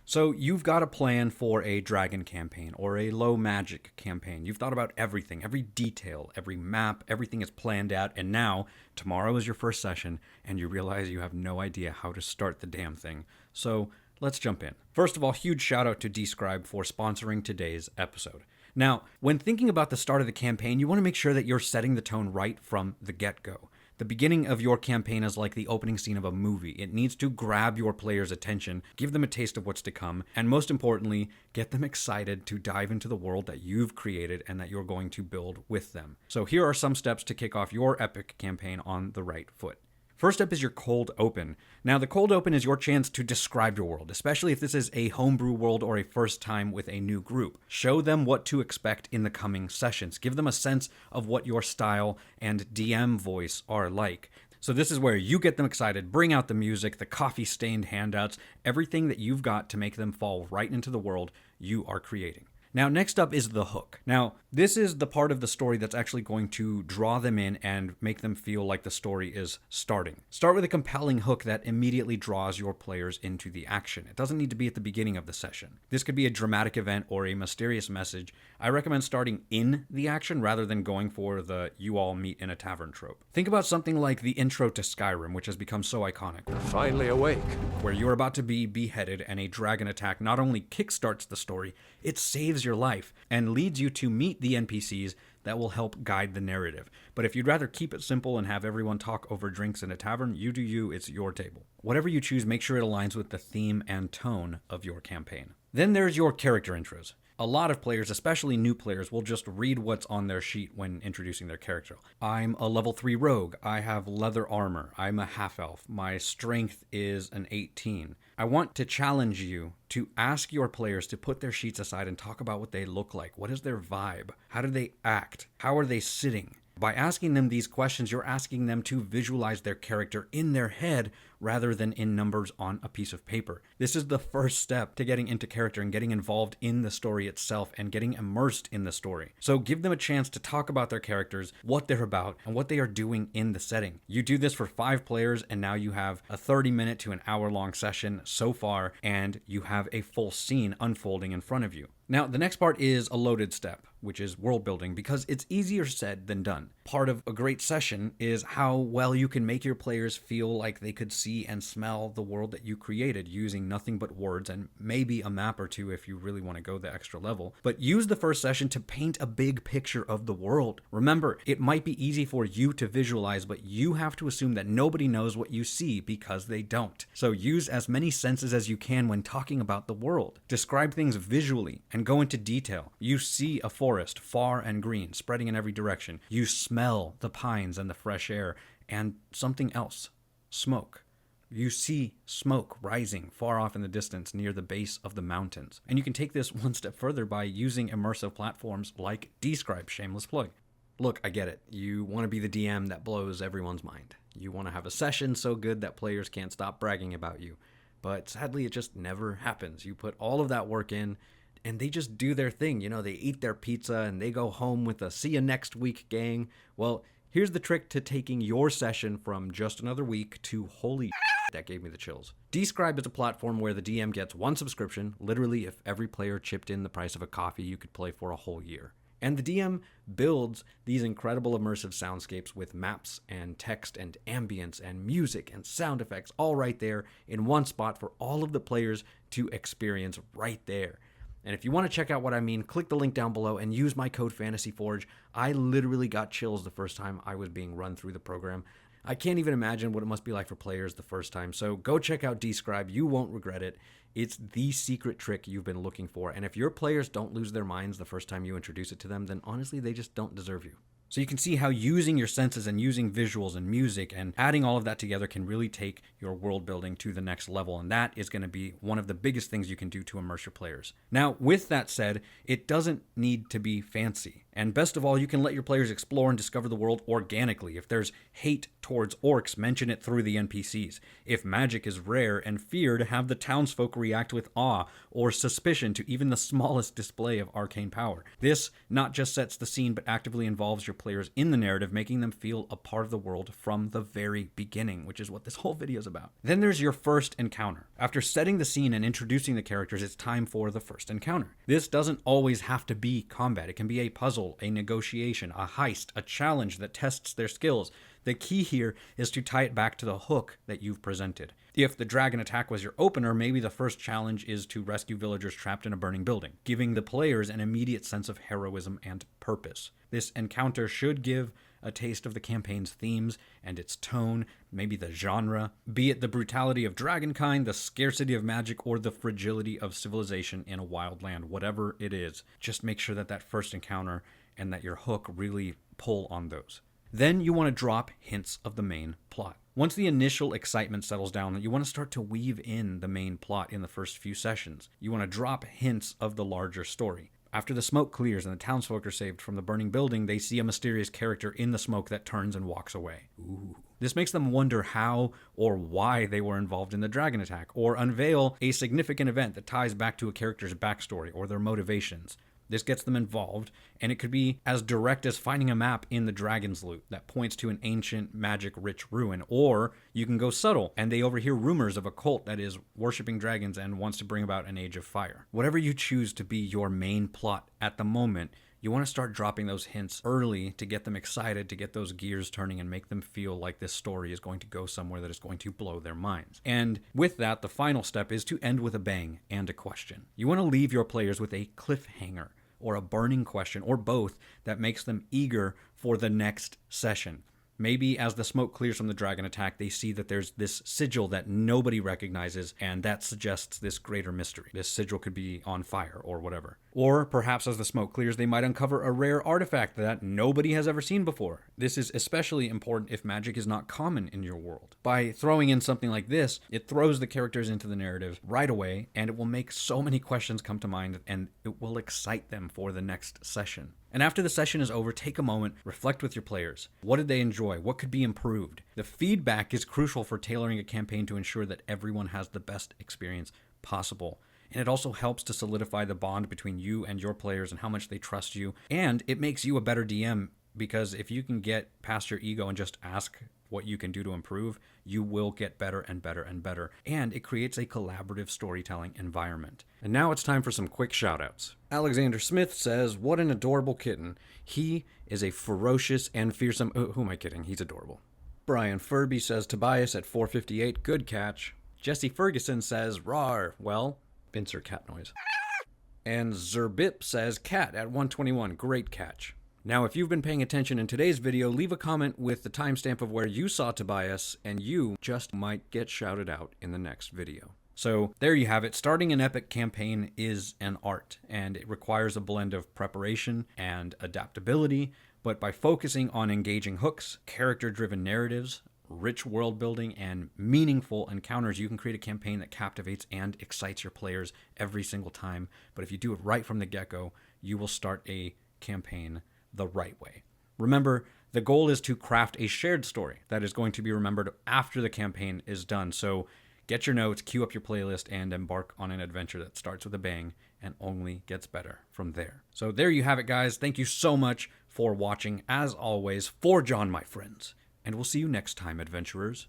So you've got a plan for a dragon campaign or a low magic campaign. You've thought about everything, every detail, every map, everything is planned out. And now tomorrow is your first session and you realize you have no idea how to start the damn thing. So let's jump in. First of all, huge shout out to dscryb for sponsoring today's episode. Now, when thinking about the start of the campaign, you want to make sure that you're setting the tone right from the get-go. The beginning of your campaign is like the opening scene of a movie. It needs to grab your players' attention, give them a taste of what's to come, and most importantly, get them excited to dive into the world that you've created and that you're going to build with them. So here are some steps to kick off your epic campaign on the right foot. First up is your cold open. Now, the cold open is your chance to describe your world, especially if this is a homebrew world or a first time with a new group. Show them what to expect in the coming sessions. Give them a sense of what your style and DM voice are like. So this is where you get them excited, bring out the music, the coffee-stained handouts, everything that you've got to make them fall right into the world you are creating. Now, next up is the hook. Now, this is the part of the story that's actually going to draw them in and make them feel like the story is starting. Start with a compelling hook that immediately draws your players into the action. It doesn't need to be at the beginning of the session. This could be a dramatic event or a mysterious message. I recommend starting in the action rather than going for the you all meet in a tavern trope. Think about something like the intro to Skyrim, which has become so iconic. You're finally awake. Where you're about to be beheaded and a dragon attack not only kickstarts the story, it saves your life and leads you to meet the NPCs that will help guide the narrative. But if you'd rather keep it simple and have everyone talk over drinks in a tavern, you do you, it's your table. Whatever you choose, make sure it aligns with the theme and tone of your campaign. Then there's your character intros. A lot of players, especially new players, will just read what's on their sheet when introducing their character. I'm a level 3 rogue. I have leather armor. I'm a half-elf. My strength is an 18. I want to challenge you to ask your players to put their sheets aside and talk about what they look like. What is their vibe? How do they act? How are they sitting? By asking them these questions, you're asking them to visualize their character in their head rather than in numbers on a piece of paper. This is the first step to getting into character and getting involved in the story itself and getting immersed in the story. So give them a chance to talk about their characters, what they're about, and what they are doing in the setting. You do this for 5 players, and now you have a 30-minute to an hour-long session so far, and you have a full scene unfolding in front of you. Now, the next part is a loaded step, which is world building, because it's easier said than done. Part of a great session is how well you can make your players feel like they could see and smell the world that you created using nothing but words and maybe a map or two if you really want to go the extra level. But use the first session to paint a big picture of the world. Remember, it might be easy for you to visualize, but you have to assume that nobody knows what you see because they don't. So use as many senses as you can when talking about the world. Describe things visually and go into detail. You see a forest, far and green, spreading in every direction. You smell the pines and the fresh air and something else, smoke. You see smoke rising far off in the distance near the base of the mountains. And you can take this one step further by using immersive platforms like dscryb, shameless plug. Look, I get it. You want to be the DM that blows everyone's mind. You want to have a session so good that players can't stop bragging about you. But sadly, it just never happens. You put all of that work in, and they just do their thing. You know, they eat their pizza and they go home with a see you next week gang. Well, here's the trick to taking your session from just another week to holy that gave me the chills. dscryb is a platform where the DM gets one subscription. Literally, if every player chipped in the price of a coffee, you could play for a whole year. And the DM builds these incredible immersive soundscapes with maps and text and ambience and music and sound effects all right there in one spot for all of the players to experience right there. And if you want to check out what I mean, click the link down below and use my code FANTASYFORGE. I literally got chills the first time I was being run through the program. I can't even imagine what it must be like for players the first time. So go check out dscryb. You won't regret it. It's the secret trick you've been looking for. And if your players don't lose their minds the first time you introduce it to them, then honestly, they just don't deserve you. So you can see how using your senses and using visuals and music and adding all of that together can really take your world building to the next level. And that is going to be one of the biggest things you can do to immerse your players. Now, with that said, it doesn't need to be fancy. And best of all, you can let your players explore and discover the world organically. If there's hate towards orcs, mention it through the NPCs. If magic is rare and feared, have the townsfolk react with awe or suspicion to even the smallest display of arcane power. This not just sets the scene, but actively involves your players in the narrative, making them feel a part of the world from the very beginning, which is what this whole video is about. Then there's your first encounter. After setting the scene and introducing the characters, it's time for the first encounter. This doesn't always have to be combat. It can be a puzzle, a negotiation, a heist, a challenge that tests their skills. The key here is to tie it back to the hook that you've presented. If the dragon attack was your opener, maybe the first challenge is to rescue villagers trapped in a burning building, giving the players an immediate sense of heroism and purpose. This encounter should give a taste of the campaign's themes and its tone, maybe the genre, be it the brutality of dragonkind, the scarcity of magic, or the fragility of civilization in a wild land. Whatever it is, just make sure that first encounter and that your hook really pull on those. Then you want to drop hints of the main plot. Once the initial excitement settles down, you want to start to weave in the main plot in the first few sessions. You want to drop hints of the larger story. After the smoke clears and the townsfolk are saved from the burning building, they see a mysterious character in the smoke that turns and walks away. Ooh. This makes them wonder how or why they were involved in the dragon attack, or unveil a significant event that ties back to a character's backstory or their motivations. This gets them involved, and it could be as direct as finding a map in the Dragon's Loot that points to an ancient, magic-rich ruin, or you can go subtle, and they overhear rumors of a cult that is worshipping dragons and wants to bring about an age of fire. Whatever you choose to be your main plot at the moment, you want to start dropping those hints early to get them excited, to get those gears turning and make them feel like this story is going to go somewhere that is going to blow their minds. And with that, the final step is to end with a bang and a question. You want to leave your players with a cliffhanger, or a burning question, or both, that makes them eager for the next session. Maybe as the smoke clears from the dragon attack, they see that there's this sigil that nobody recognizes, and that suggests this greater mystery. This sigil could be on fire or whatever. Or perhaps as the smoke clears, they might uncover a rare artifact that nobody has ever seen before. This is especially important if magic is not common in your world. By throwing in something like this, it throws the characters into the narrative right away, and it will make so many questions come to mind, and it will excite them for the next session. And after the session is over, take a moment, reflect with your players. What did they enjoy? What could be improved? The feedback is crucial for tailoring a campaign to ensure that everyone has the best experience possible. And it also helps to solidify the bond between you and your players and how much they trust you. And it makes you a better DM, because if you can get past your ego and just ask what you can do to improve, you will get better and better and better. And it creates a collaborative storytelling environment. And now it's time for some quick shoutouts. Alexander Smith says, "What an adorable kitten. He is a ferocious and fearsome..." Who am I kidding? He's adorable. Brian Furby says, "Tobias at 458, good catch." Jesse Ferguson says, "Rawr." Well, insert cat noise. And Zerbip says, "Cat at 121, great catch." Now, if you've been paying attention in today's video, leave a comment with the timestamp of where you saw Tobias, and you just might get shouted out in the next video. So there you have it. Starting an epic campaign is an art, and it requires a blend of preparation and adaptability, but by focusing on engaging hooks, character-driven narratives, rich world building, and meaningful encounters, you can create a campaign that captivates and excites your players every single time. But if you do it right from the get-go, you will start a campaign the right way. Remember, the goal is to craft a shared story that is going to be remembered after the campaign is done. So get your notes, queue up your playlist, and embark on an adventure that starts with a bang and only gets better from there. So there you have it, guys. Thank you so much for watching. As always, for John, my friends. And we'll see you next time, adventurers.